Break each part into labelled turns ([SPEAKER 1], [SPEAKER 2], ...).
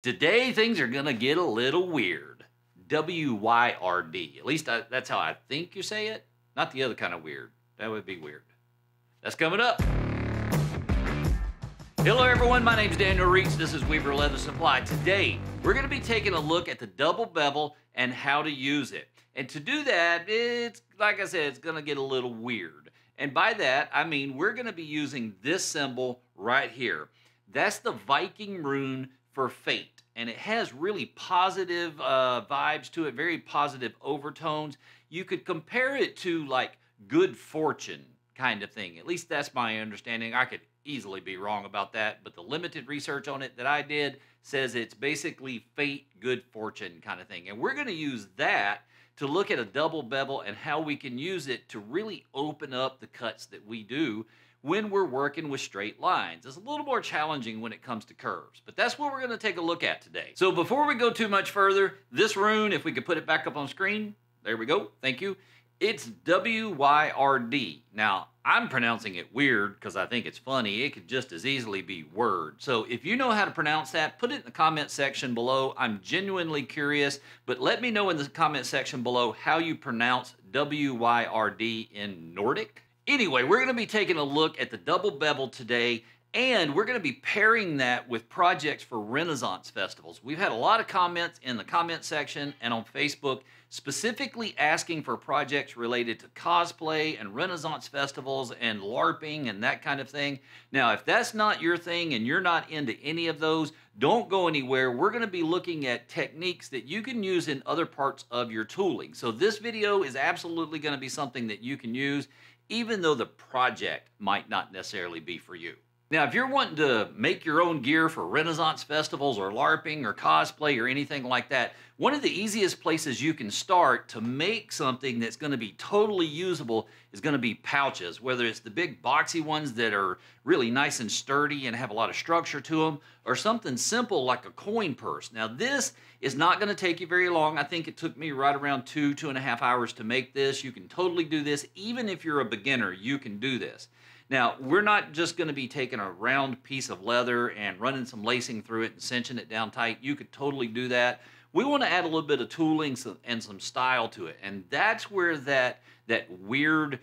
[SPEAKER 1] Today, things are going to get a little weird. W-Y-R-D. At least that's how I think you say it. Not the other kind of weird. That would be weird. That's coming up. Hello, everyone. My name's Daniel Reach. This is Weaver Leather Supply. Today, we're going to be taking a look at the double bevel and how to use it. And to do that, it's, like I said, it's going to get a little weird. And by that, I mean we're going to be using this symbol right here. That's the Viking rune for fate. And it has really positive vibes to it, very positive overtones. You could compare it to like good fortune kind of thing. At least that's my understanding. I could easily be wrong about that, but the limited research on it that I did says it's basically fate, good fortune kind of thing. And we're going to use that to look at a double bevel and how we can use it to really open up the cuts that we do when we're working with straight lines. It's a little more challenging when it comes to curves, but that's what we're going to take a look at today. So before we go too much further, this rune, if we could put it back up on screen, there we go, thank you. It's W-Y-R-D. Now, I'm pronouncing it weird because I think it's funny. It could just as easily be word. So if you know how to pronounce that, put it in the comment section below. I'm genuinely curious, but let me know in the comment section below how you pronounce W-Y-R-D in Nordic. Anyway, we're going to be taking a look at the double bevel today, and we're going to be pairing that with projects for Renaissance festivals. We've had a lot of comments in the comment section and on Facebook specifically asking for projects related to cosplay and Renaissance festivals and LARPing and that kind of thing. Now, if that's not your thing and you're not into any of those, don't go anywhere. We're going to be looking at techniques that you can use in other parts of your tooling. So this video is absolutely going to be something that you can use, even though the project might not necessarily be for you. Now, if you're wanting to make your own gear for Renaissance festivals or LARPing or cosplay or anything like that, one of the easiest places you can start to make something that's going to be totally usable is going to be pouches, whether it's the big boxy ones that are really nice and sturdy and have a lot of structure to them, or something simple like a coin purse. Now, this is not going to take you very long. I think it took me right around 2.5 hours to make this. You can totally do this. Even if you're a beginner, you can do this. Now, we're not just going to be taking a round piece of leather and running some lacing through it and cinching it down tight. You could totally do that. We want to add a little bit of tooling and some style to it. And that's where that weird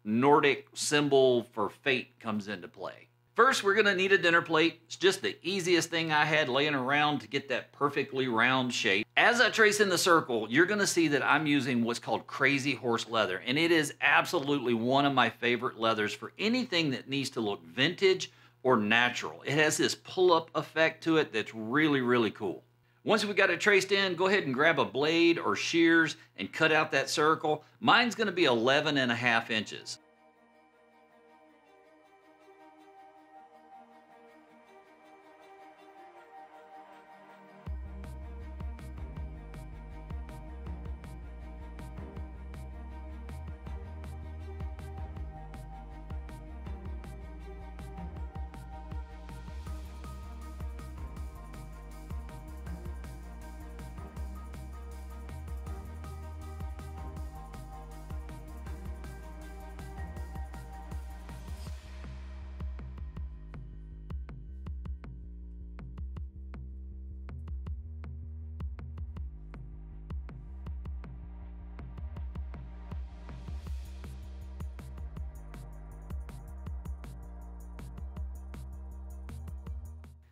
[SPEAKER 1] Nordic symbol for fate comes into play. First, we're going to need a dinner plate. It's just the easiest thing I had laying around to get that perfectly round shape. As I trace in the circle, you're going to see that I'm using what's called Crazy Horse leather, and it is absolutely one of my favorite leathers for anything that needs to look vintage or natural. It has this pull-up effect to it that's really, really cool. Once we got it traced in, go ahead and grab a blade or shears and cut out that circle. Mine's going to be 11.5 inches.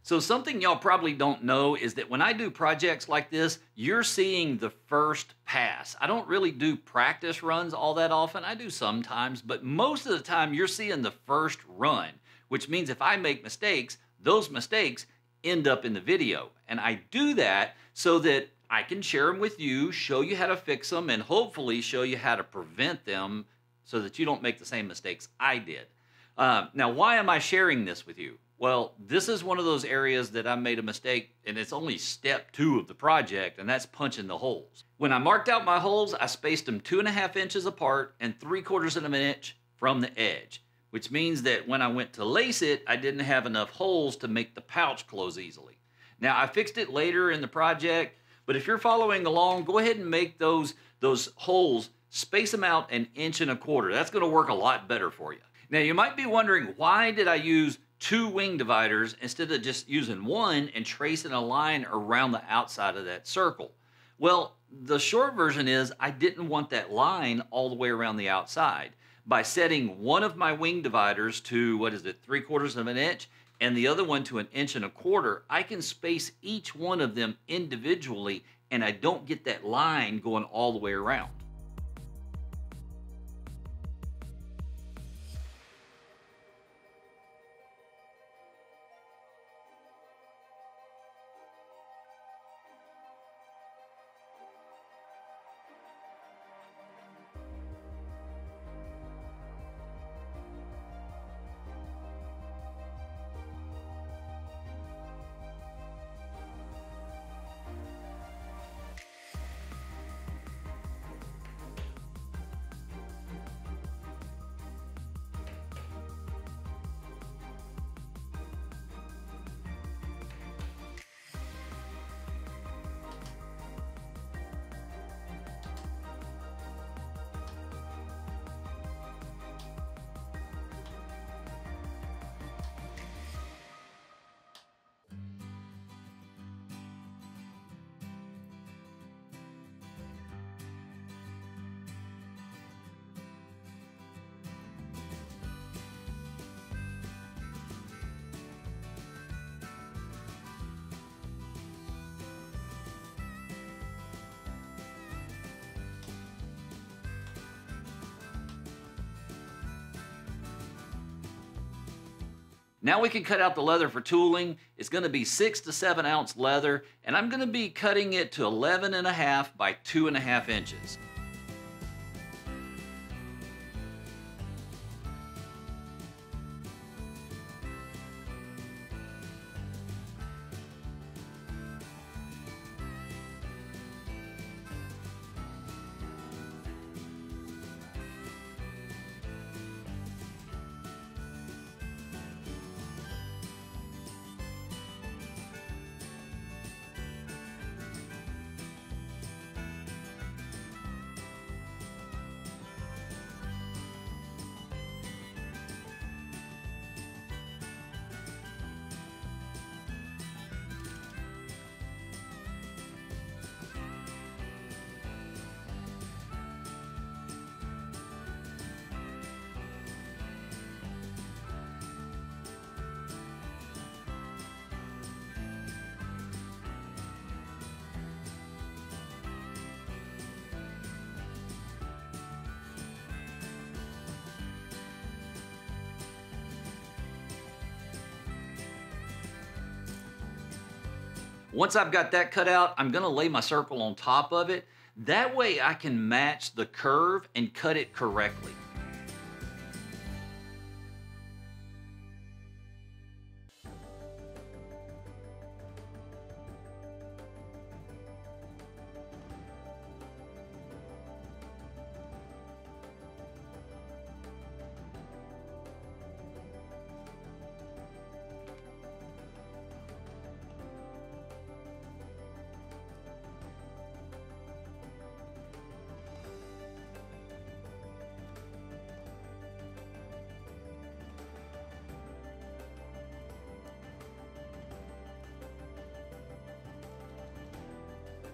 [SPEAKER 1] So something y'all probably don't know is that when I do projects like this, you're seeing the first pass. I don't really do practice runs all that often. I do sometimes, but most of the time you're seeing the first run, which means if I make mistakes, those mistakes end up in the video. And I do that so that I can share them with you, show you how to fix them, and hopefully show you how to prevent them so that you don't make the same mistakes I did. Now, why am I sharing this with you? Well, this is one of those areas that I made a mistake, and it's only step 2 of the project, and that's punching the holes. When I marked out my holes, I spaced them 2.5 inches apart and 3/4 of an inch from the edge, which means that when I went to lace it, I didn't have enough holes to make the pouch close easily. Now, I fixed it later in the project, but if you're following along, go ahead and make those holes, space them out 1.25 inches. That's going to work a lot better for you. Now, you might be wondering, why did I use two wing dividers instead of just using one and tracing a line around the outside of that circle. Well, the short version is I didn't want that line all the way around the outside. By setting one of my wing dividers to, what is it, 3/4 of an inch, and the other one to 1.25 inches, I can space each one of them individually, and I don't get that line going all the way around. Now we can cut out the leather for tooling. It's going to be 6 to 7 ounce leather, and I'm going to be cutting it to 11.5 by 2.5 inches. Once I've got that cut out, I'm going to lay my circle on top of it. That way I can match the curve and cut it correctly.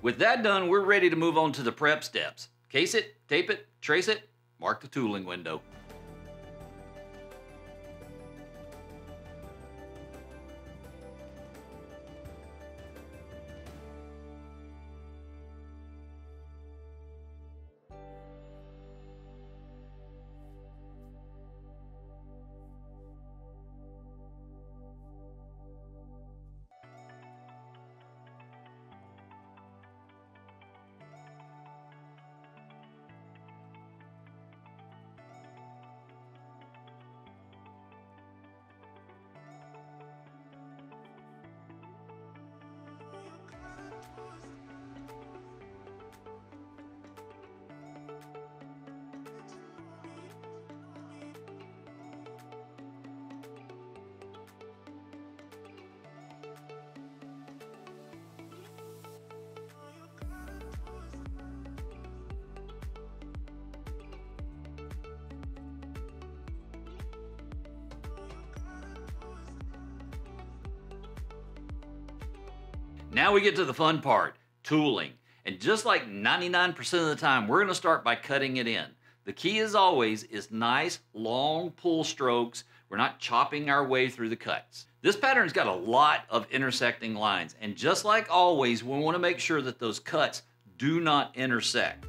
[SPEAKER 1] With that done, we're ready to move on to the prep steps. Case it, tape it, trace it, mark the tooling window. Now we get to the fun part, tooling. And just like 99% of the time, we're going to start by cutting it in. The key, as always, is nice, long pull strokes. We're not chopping our way through the cuts. This pattern's got a lot of intersecting lines, and just like always, we want to make sure that those cuts do not intersect.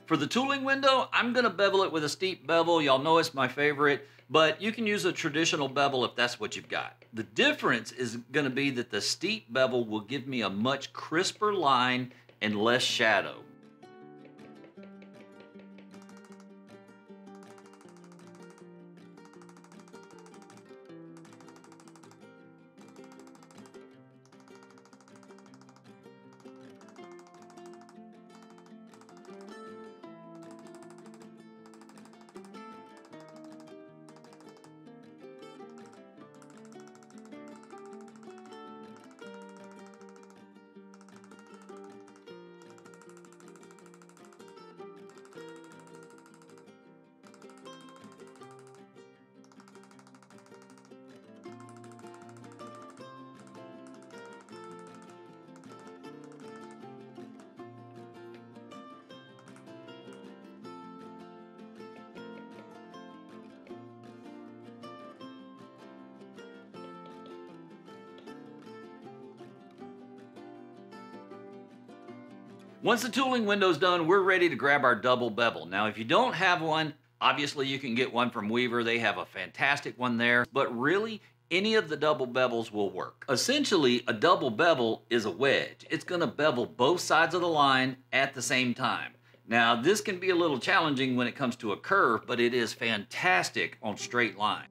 [SPEAKER 1] For the tooling window, I'm going to bevel it with a steep bevel. Y'all know it's my favorite, but you can use a traditional bevel if that's what you've got. The difference is going to be that the steep bevel will give me a much crisper line and less shadow. Once the tooling window's done, we're ready to grab our double bevel. Now, if you don't have one, obviously you can get one from Weaver. They have a fantastic one there, but really, any of the double bevels will work. Essentially, a double bevel is a wedge. It's gonna bevel both sides of the line at the same time. Now, this can be a little challenging when it comes to a curve, but it is fantastic on straight line.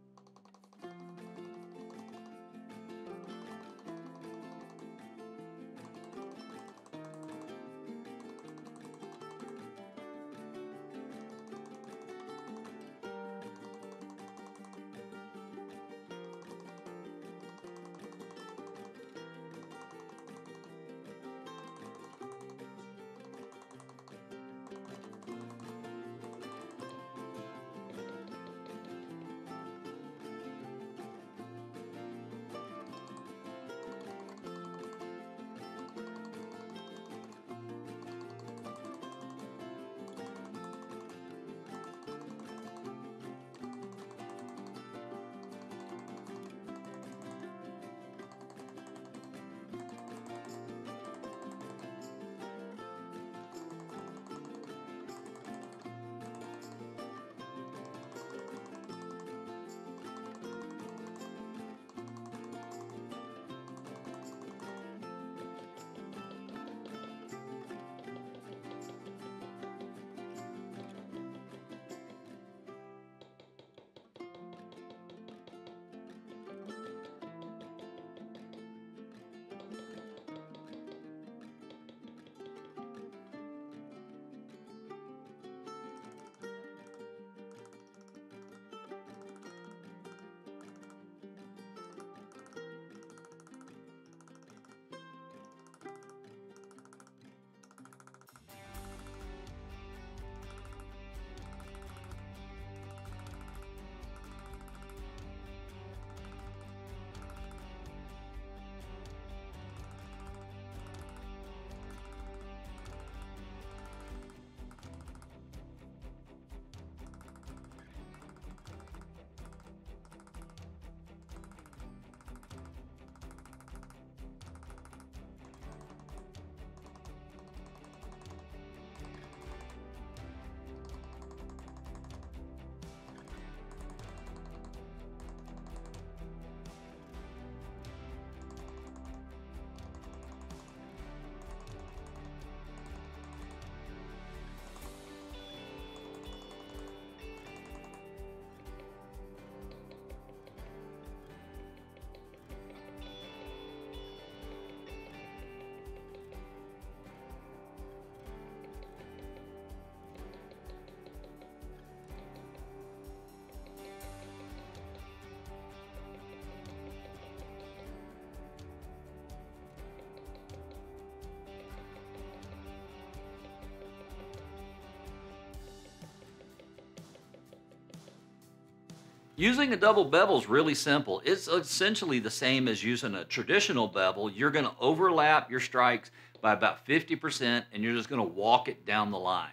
[SPEAKER 1] Using a double bevel is really simple. It's essentially the same as using a traditional bevel. You're going to overlap your strikes by about 50% and you're just going to walk it down the line.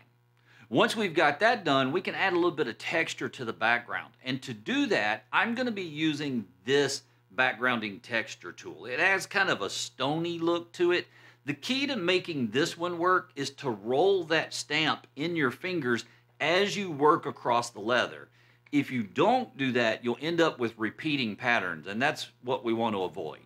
[SPEAKER 1] Once we've got that done, we can add a little bit of texture to the background. And to do that, I'm going to be using this backgrounding texture tool. It has kind of a stony look to it. The key to making this one work is to roll that stamp in your fingers as you work across the leather. If you don't do that, you'll end up with repeating patterns, and that's what we want to avoid.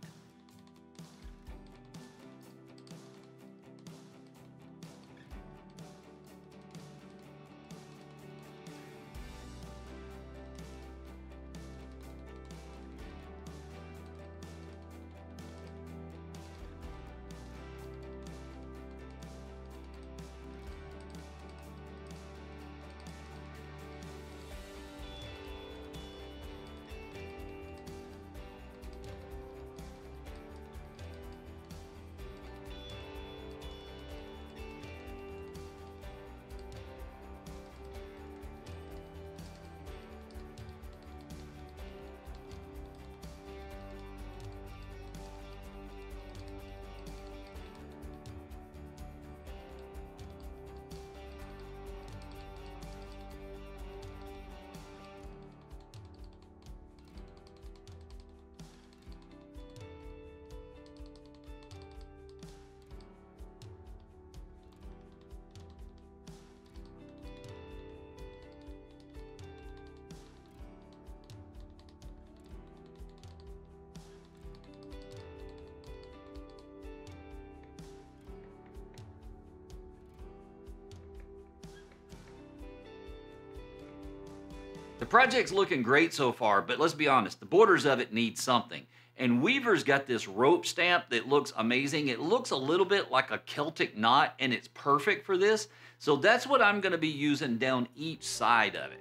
[SPEAKER 1] The project's looking great so far, but let's be honest, the borders of it need something. And Weaver's got this rope stamp that looks amazing. It looks a little bit like a Celtic knot, and it's perfect for this. So that's what I'm going to be using down each side of it.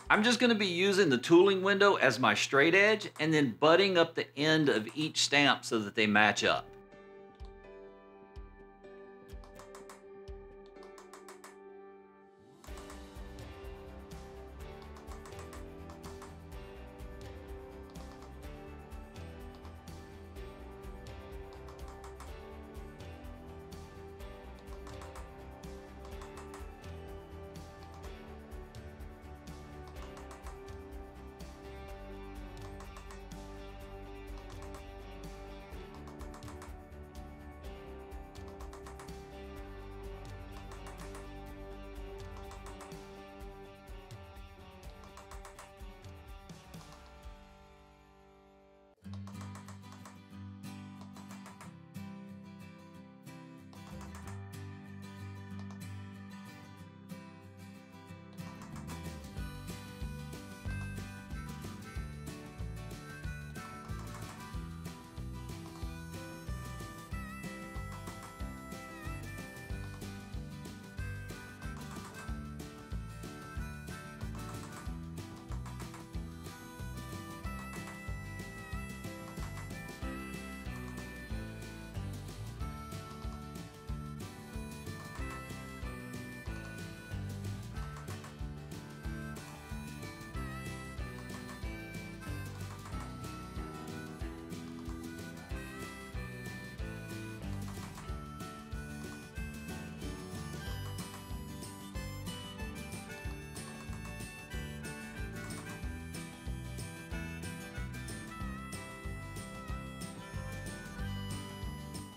[SPEAKER 1] I'm just going to be using the tooling window as my straight edge and then butting up the end of each stamp so that they match up.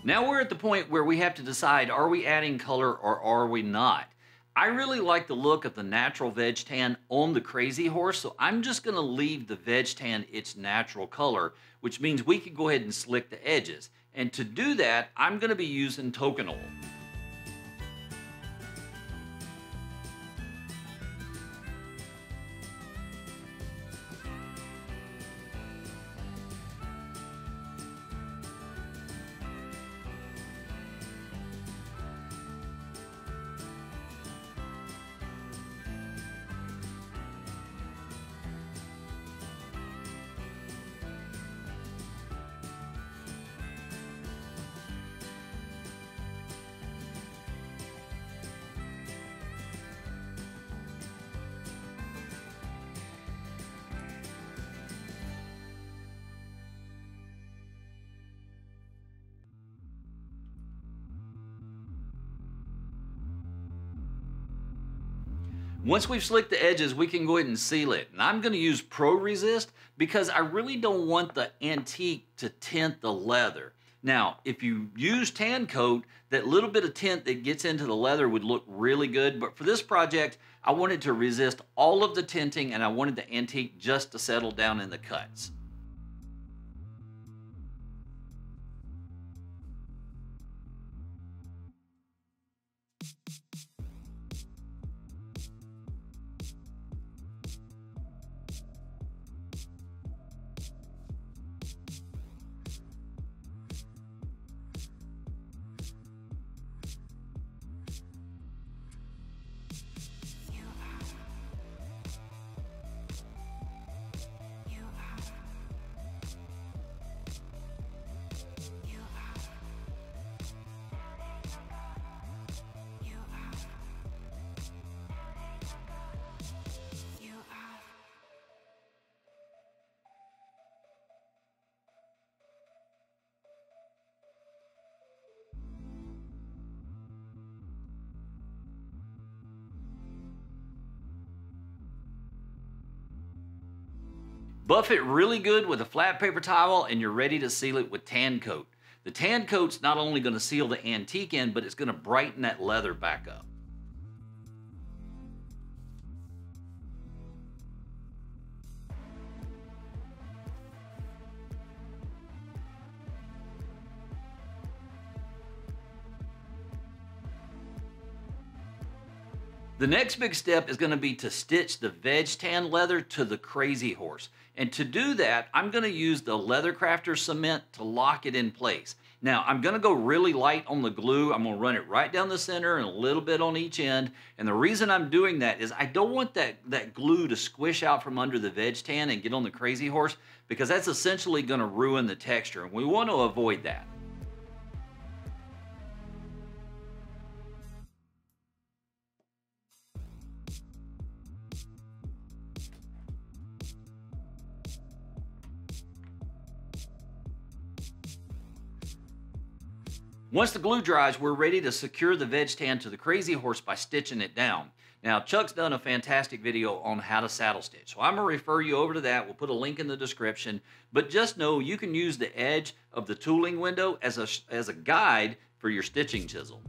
[SPEAKER 1] Now we're at the point where we have to decide, are we adding color or are we not? I really like the look of the natural veg tan on the Crazy Horse, so I'm just going to leave the veg tan its natural color, which means we can go ahead and slick the edges. And to do that, I'm going to be using token oil. Once we've slicked the edges, we can go ahead and seal it. And I'm going to use Pro Resist because I really don't want the antique to tint the leather. Now, if you use tan coat, that little bit of tint that gets into the leather would look really good. But for this project, I wanted to resist all of the tinting and I wanted the antique just to settle down in the cuts. Buff it really good with a flat paper towel and you're ready to seal it with tan coat. The tan coat's not only going to seal the antique in, but it's going to brighten that leather back up. The next big step is going to be to stitch the veg tan leather to the Crazy Horse. And to do that, I'm going to use the Leather Crafter cement to lock it in place. Now, I'm going to go really light on the glue. I'm going to run it right down the center and a little bit on each end. And the reason I'm doing that is I don't want that glue to squish out from under the veg tan and get on the Crazy Horse, because that's essentially going to ruin the texture. And we want to avoid that. Once the glue dries, we're ready to secure the veg tan to the Crazy Horse by stitching it down. Now, Chuck's done a fantastic video on how to saddle stitch, so I'm going to refer you over to that. We'll put a link in the description, but just know you can use the edge of the tooling window as a guide for your stitching chisel.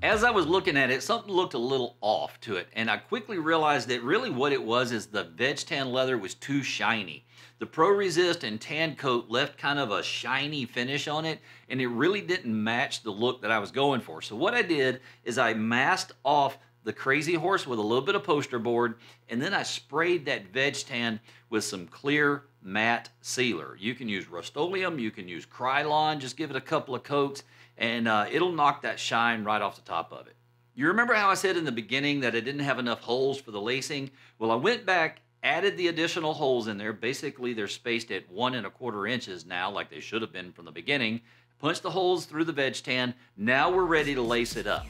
[SPEAKER 1] As I was looking at it, something looked a little off to it, and I quickly realized that really what it was is the veg tan leather was too shiny. The Pro Resist and tan coat left kind of a shiny finish on it, and it really didn't match the look that I was going for. So what I did is I masked off the Crazy Horse with a little bit of poster board, and then I sprayed that veg tan with some clear matte sealer. You can use Rust-Oleum, you can use Krylon, just give it a couple of coats, and it'll knock that shine right off the top of it. You remember how I said in the beginning that I didn't have enough holes for the lacing? Well, I went back, added the additional holes in there. Basically, they're spaced at 1 1/4 inches now, like they should have been from the beginning. Punched the holes through the veg tan. Now we're ready to lace it up.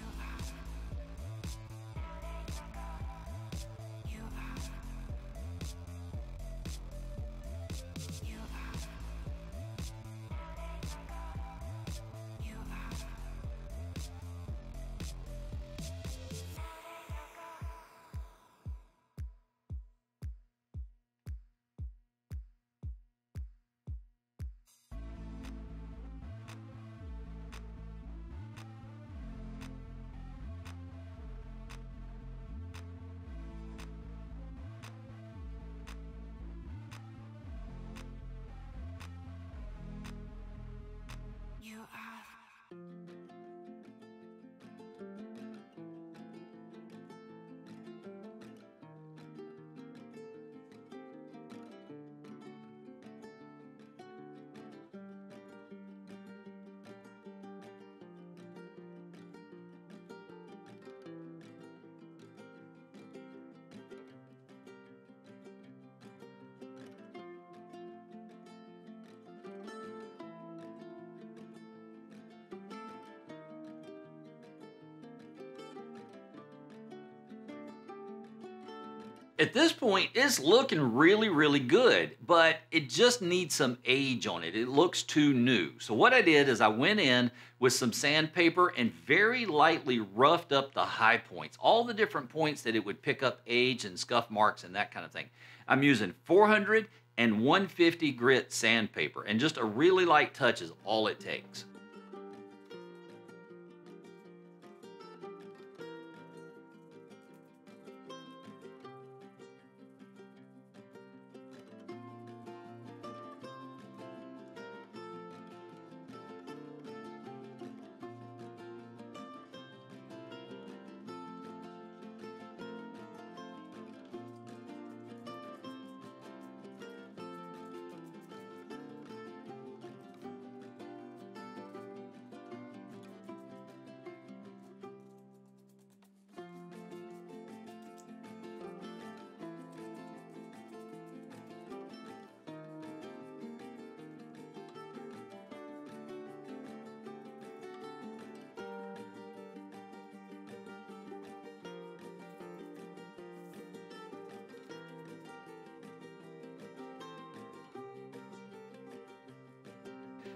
[SPEAKER 1] At this point, it's looking really, really good, but it just needs some age on it. It looks too new. So what I did is I went in with some sandpaper and very lightly roughed up the high points, all the different points that it would pick up age and scuff marks and that kind of thing. I'm using 400 and 150 grit sandpaper, and just a really light touch is all it takes.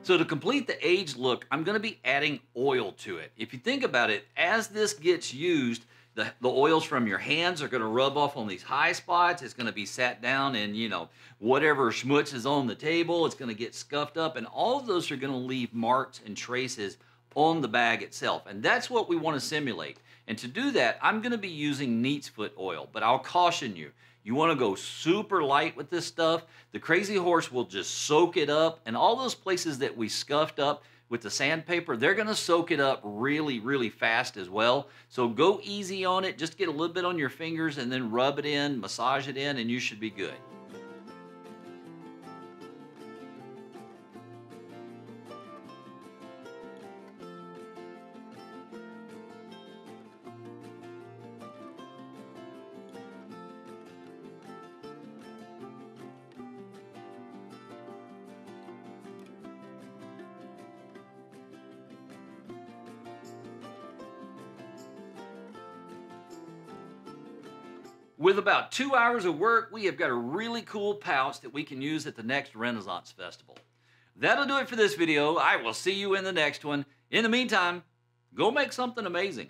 [SPEAKER 1] So to complete the age look, I'm going to be adding oil to it. If you think about it, as this gets used, the oils from your hands are going to rub off on these high spots. It's going to be sat down and, whatever schmutz is on the table, it's going to get scuffed up. And all of those are going to leave marks and traces on the bag itself. And that's what we want to simulate. And to do that, I'm going to be using neat's foot oil. But I'll caution you, you want to go super light with this stuff. The Crazy Horse will just soak it up. And all those places that we scuffed up with the sandpaper, they're going to soak it up really, really fast as well. So go easy on it. Just get a little bit on your fingers and then rub it in, massage it in, and you should be good. With about 2 hours of work, we have got a really cool pouch that we can use at the next Renaissance Festival. That'll do it for this video. I will see you in the next one. In the meantime, go make something amazing.